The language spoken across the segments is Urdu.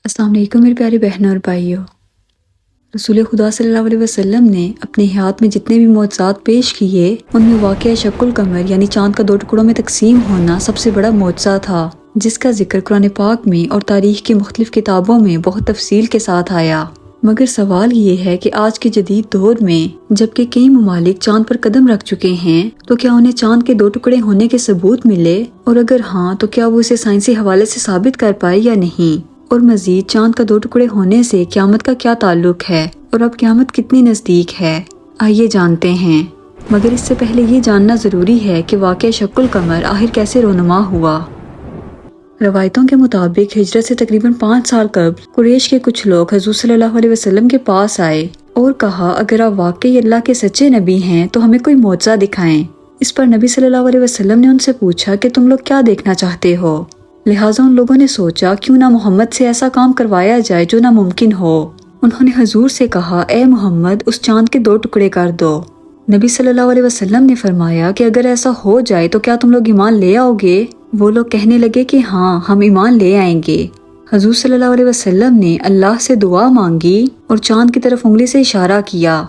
السلام علیکم میرے پیارے بہنوں اور بھائیوں۔ رسول خدا صلی اللہ علیہ وسلم نے اپنے حیات میں جتنے بھی معجزات پیش کیے ان میں واقعہ شق القمر یعنی چاند کا 2 ٹکڑوں میں تقسیم ہونا سب سے بڑا معجزہ تھا، جس کا ذکر قرآن پاک میں اور تاریخ کی مختلف کتابوں میں بہت تفصیل کے ساتھ آیا۔ مگر سوال یہ ہے کہ آج کے جدید دور میں جبکہ کئی ممالک چاند پر قدم رکھ چکے ہیں تو کیا انہیں چاند کے 2 ٹکڑے ہونے کے ثبوت ملے، اور اگر ہاں تو کیا وہ اسے سائنسی حوالے سے ثابت کر پائے یا نہیں، اور مزید چاند کا 2 ٹکڑے ہونے سے قیامت کا کیا تعلق ہے اور اب قیامت کتنی نزدیک ہے، آئیے جانتے ہیں۔ مگر اس سے پہلے یہ جاننا ضروری ہے کہ واقعہ شق القمر آخر کیسے رونما ہوا۔ روایتوں کے مطابق ہجرت سے تقریباً 5 سال قبل قریش کے کچھ لوگ حضور صلی اللہ علیہ وسلم کے پاس آئے اور کہا اگر آپ واقعی اللہ کے سچے نبی ہیں تو ہمیں کوئی معجزہ دکھائیں۔ اس پر نبی صلی اللہ علیہ وسلم نے ان سے پوچھا کہ تم لوگ کیا دیکھنا چاہتے ہو؟ لہٰذا ان لوگوں نے سوچا کیوں نہ محمد سے ایسا کام کروایا جائے جو ناممکن ہو۔ انہوں نے حضور سے کہا اے محمد اس چاند کے 2 ٹکڑے کر دو۔ نبی صلی اللہ علیہ وسلم نے فرمایا کہ اگر ایسا ہو جائے تو کیا تم لوگ ایمان لے آؤ گے؟ وہ لوگ کہنے لگے کہ ہاں ہم ایمان لے آئیں گے۔ حضور صلی اللہ علیہ وسلم نے اللہ سے دعا مانگی اور چاند کی طرف انگلی سے اشارہ کیا۔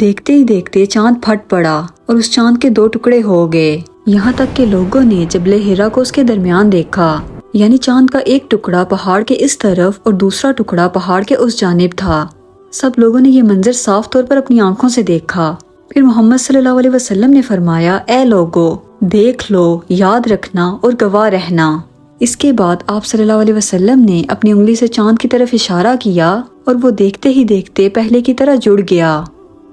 دیکھتے ہی دیکھتے چاند پھٹ پڑا اور اس چاند کے 2 ٹکڑے ہو گئے، یہاں تک کہ لوگوں نے جبل حرا کو اس کے درمیان دیکھا، یعنی چاند کا ایک ٹکڑا پہاڑ کے اس طرف اور دوسرا ٹکڑا پہاڑ کے اس جانب تھا۔ سب لوگوں نے یہ منظر صاف طور پر اپنی آنکھوں سے دیکھا۔ پھر محمد صلی اللہ علیہ وسلم نے فرمایا اے لوگو دیکھ لو، یاد رکھنا اور گواہ رہنا۔ اس کے بعد آپ صلی اللہ علیہ وسلم نے اپنی انگلی سے چاند کی طرف اشارہ کیا اور وہ دیکھتے ہی دیکھتے پہلے کی طرح جڑ گیا۔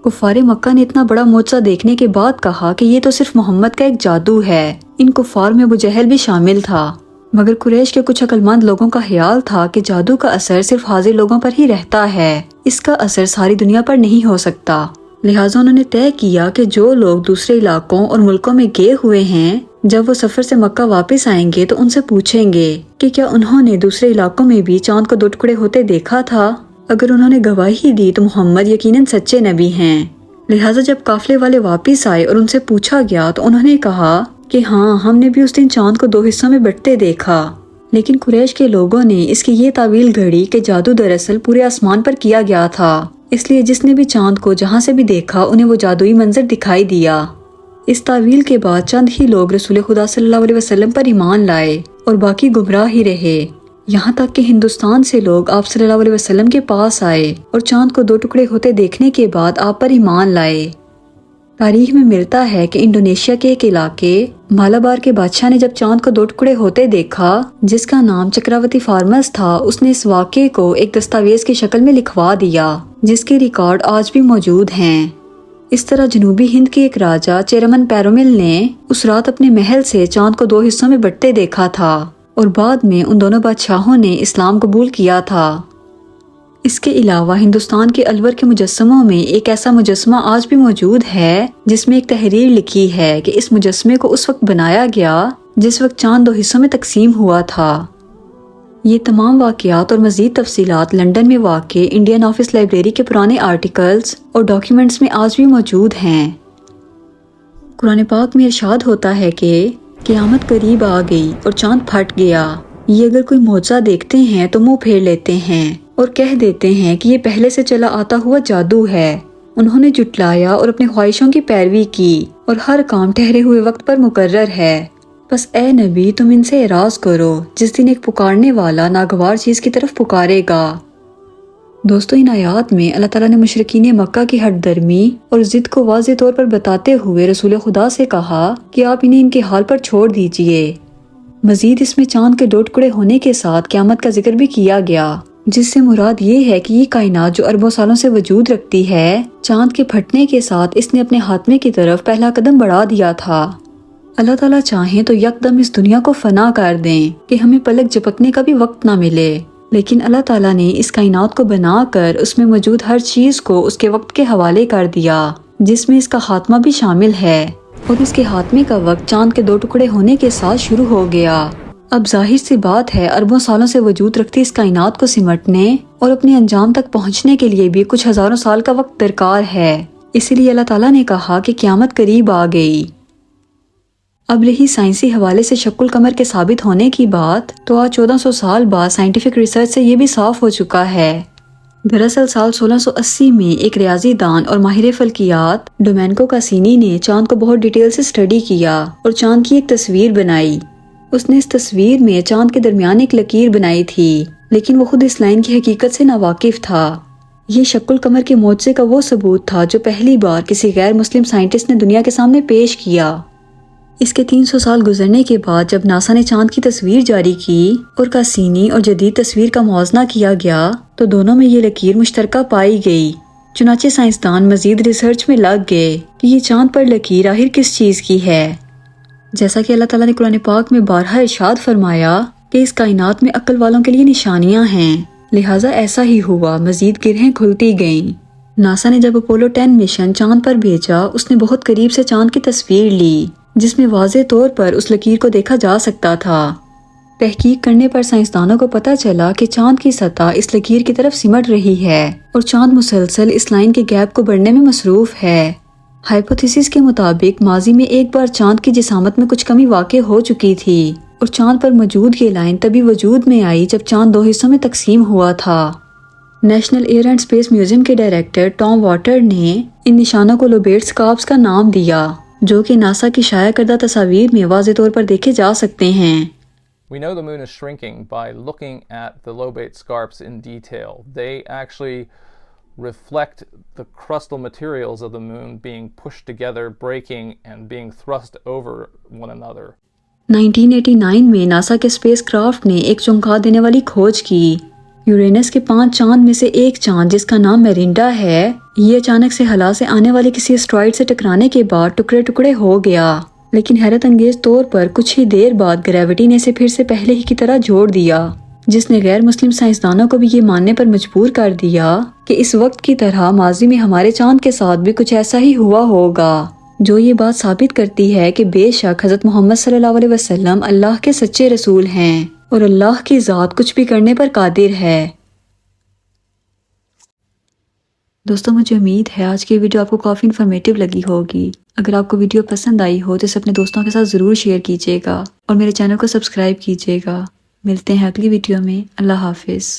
کفار مکہ نے اتنا بڑا معجزہ دیکھنے کے بعد کہا کہ یہ تو صرف محمد کا ایک جادو ہے۔ ان کفار میں ابو جہل بھی شامل تھا، مگر قریش کے کچھ عقل مند لوگوں کا خیال تھا کہ جادو کا اثر صرف حاضر لوگوں پر ہی رہتا ہے، اس کا اثر ساری دنیا پر نہیں ہو سکتا۔ لہٰذا انہوں نے طے کیا کہ جو لوگ دوسرے علاقوں اور ملکوں میں گئے ہوئے ہیں جب وہ سفر سے مکہ واپس آئیں گے تو ان سے پوچھیں گے کہ کیا انہوں نے دوسرے علاقوں میں بھی چاند کو 2 ٹکڑے ہوتے دیکھا تھا۔ اگر انہوں نے گواہی دی تو محمد یقیناً سچے نبی ہیں۔ لہٰذا جب قافلے والے واپس آئے اور ان سے پوچھا گیا تو انہوں نے کہا کہ ہاں ہم نے بھی اس دن چاند کو 2 حصوں میں بٹتے دیکھا۔ لیکن قریش کے لوگوں نے اس کی یہ تعویل گھڑی کہ جادو دراصل پورے آسمان پر کیا گیا تھا، اس لیے جس نے بھی چاند کو جہاں سے بھی دیکھا انہیں وہ جادوئی منظر دکھائی دیا۔ اس تعویل کے بعد چند ہی لوگ رسول خدا صلی اللہ علیہ وسلم پر ایمان لائے اور باقی گمراہ ہی رہے، یہاں تک کہ ہندوستان سے لوگ آپ صلی اللہ علیہ وسلم کے پاس آئے اور چاند کو 2 ٹکڑے ہوتے دیکھنے کے بعد آپ پر ایمان لائے۔ تاریخ میں ملتا ہے کہ انڈونیشیا کے ایک علاقے مالابار کے بادشاہ نے جب چاند کو 2 ٹکڑے ہوتے دیکھا جس کا نام چکراوتی فارمس تھا، اس نے اس واقعے کو ایک دستاویز کی شکل میں لکھوا دیا جس کے ریکارڈ آج بھی موجود ہیں۔ اس طرح جنوبی ہند کے ایک راجہ چیرمن پیرومل نے اس رات اپنے محل سے چاند کو 2 حصوں میں بٹتے دیکھا تھا اور بعد میں ان دونوں بادشاہوں نے اسلام قبول کیا تھا۔ اس کے علاوہ ہندوستان کے الور کے مجسموں میں ایک ایسا مجسمہ آج بھی موجود ہے جس میں ایک تحریر لکھی ہے کہ اس مجسمے کو اس وقت بنایا گیا جس وقت چاند 2 حصوں میں تقسیم ہوا تھا۔ یہ تمام واقعات اور مزید تفصیلات لندن میں واقع انڈین آفس لائبریری کے پرانے آرٹیکلز اور ڈاکیومنٹس میں آج بھی موجود ہیں۔ قرآن پاک میں ارشاد ہوتا ہے کہ قیامت قریب آ گئی اور چاند پھٹ گیا، یہ اگر کوئی معجزہ دیکھتے ہیں تو منہ پھیر لیتے ہیں اور کہہ دیتے ہیں کہ یہ پہلے سے چلا آتا ہوا جادو ہے۔ انہوں نے جھٹلایا اور اپنی خواہشوں کی پیروی کی اور ہر کام ٹھہرے ہوئے وقت پر مقرر ہے۔ بس اے نبی تم ان سے اعراض کرو جس دن ایک پکارنے والا ناگوار چیز کی طرف پکارے گا۔ دوستو ان آیات میں اللہ تعالیٰ نے مشرکین مکہ کی ہٹ درمی اور ضد کو واضح طور پر بتاتے ہوئے رسول خدا سے کہا کہ آپ انہیں ان کے حال پر چھوڑ دیجئے۔ مزید اس میں چاند کے 2 ٹکڑے ہونے کے ساتھ قیامت کا ذکر بھی کیا گیا، جس سے مراد یہ ہے کہ یہ کائنات جو اربوں سالوں سے وجود رکھتی ہے، چاند کے پھٹنے کے ساتھ اس نے اپنے خاتمے کی طرف پہلا قدم بڑھا دیا تھا۔ اللہ تعالیٰ چاہیں تو یکدم اس دنیا کو فنا کر دیں کہ ہمیں پلک جھپکنے کا بھی وقت نہ ملے، لیکن اللہ تعالیٰ نے اس کائنات کو بنا کر اس میں موجود ہر چیز کو اس کے وقت کے حوالے کر دیا، جس میں اس کا خاتمہ بھی شامل ہے، اور اس کے خاتمے کا وقت چاند کے 2 ٹکڑے ہونے کے ساتھ شروع ہو گیا۔ اب ظاہر سی بات ہے اربوں سالوں سے وجود رکھتی اس کائنات کو سمٹنے اور اپنے انجام تک پہنچنے کے لیے بھی کچھ ہزاروں سال کا وقت درکار ہے، اسی لیے اللہ تعالیٰ نے کہا کہ قیامت قریب آ گئی۔ اب رہی سائنسی حوالے سے شق القمر کے ثابت ہونے کی بات، تو آج 1400 سال بعد سائنٹیفک ریسرچ سے یہ بھی صاف ہو چکا ہے۔ دراصل سال 1680 میں ایک ریاضی دان اور ماہر فلکیات ڈومینکو کاسینی نے چاند کو بہت ڈیٹیل سے اسٹڈی کیا اور چاند کی ایک تصویر بنائی۔ اس نے اس تصویر میں چاند کے درمیان ایک لکیر بنائی تھی، لیکن وہ خود اس لائن کی حقیقت سے ناواقف تھا۔ یہ شق القمر کے معجزے کا وہ ثبوت تھا جو پہلی بار کسی غیر مسلم سائنٹسٹ نے دنیا کے سامنے پیش کیا۔ اس کے 300 سال گزرنے کے بعد جب ناسا نے چاند کی تصویر جاری کی اور کاسینی اور جدید تصویر کا موازنہ کیا گیا تو دونوں میں یہ لکیر مشترکہ پائی گئی۔ چنانچہ سائنسدان مزید ریسرچ میں لگ گئے کہ یہ چاند پر لکیر آخر کس چیز کی ہے۔ جیسا کہ اللہ تعالیٰ نے قرآن پاک میں بارہا ارشاد فرمایا کہ اس کائنات میں عقل والوں کے لیے نشانیاں ہیں، لہٰذا ایسا ہی ہوا، مزید گرہیں کھلتی گئیں۔ ناسا نے جب اپولو 10 مشن چاند پر بھیجا، اس نے بہت قریب سے چاند کی تصویر لی جس میں واضح طور پر اس لکیر کو دیکھا جا سکتا تھا۔ تحقیق کرنے پر سائنسدانوں کو پتہ چلا کہ چاند کی سطح اس لکیر کی طرف سمٹ رہی ہے اور چاند مسلسل اس لائن کے گیپ کو بڑھنے میں مصروف ہے۔ ہائپوتھیسس کے مطابق ماضی میں ایک بار چاند کی جسامت میں کچھ کمی واقع ہو چکی تھی اور چاند پر موجود یہ لائن تبھی وجود میں آئی جب چاند 2 حصوں میں تقسیم ہوا تھا۔ National Air and Space Museum کے ڈائریکٹر ٹام واٹر نے ان نشانوں کو لوبیٹ اسکارپس کا نام دیا، جو کہ ناسا کی شائع کردہ تصاویر میں واضح طور پر دیکھے جا سکتے ہیں۔ We know the moon is shrinking by looking at the lobate scarps in detail. They actually reflect the crustal materials of the moon being pushed together, breaking, and being thrust over one another. 1989 میں ناسا کے اسپیس کرافٹ نے ایک چونکا دینے والی کھوج کی۔ یورینس کے 5 چاند میں سے ایک چاند جس کا نام میرینڈا ہے، یہ اچانک سے خلا سے آنے والے کسی اسٹرائڈ سے ٹکرانے کے بعد ٹکڑے ٹکڑے ہو گیا، لیکن حیرت انگیز طور پر کچھ ہی دیر بعد گریوٹی نے اسے پھر سے پہلے ہی کی طرح جوڑ دیا، جس نے غیر مسلم سائنسدانوں کو بھی یہ ماننے پر مجبور کر دیا کہ اس وقت کی طرح ماضی میں ہمارے چاند کے ساتھ بھی کچھ ایسا ہی ہوا ہوگا، جو یہ بات ثابت کرتی ہے کہ بے شک حضرت محمد صلی اللہ علیہ وسلم اللہ کے سچے رسول ہیں اور اللہ کی ذات کچھ بھی کرنے پر قادر ہے۔ دوستوں، مجھے امید ہے آج کی ویڈیو آپ کو کافی انفارمیٹیو لگی ہوگی۔ اگر آپ کو ویڈیو پسند آئی ہو تو اسے اپنے دوستوں کے ساتھ ضرور شیئر کیجیے گا اور میرے چینل کو سبسکرائب کیجیے گا۔ ملتے ہیں اگلی ویڈیو میں۔ اللہ حافظ۔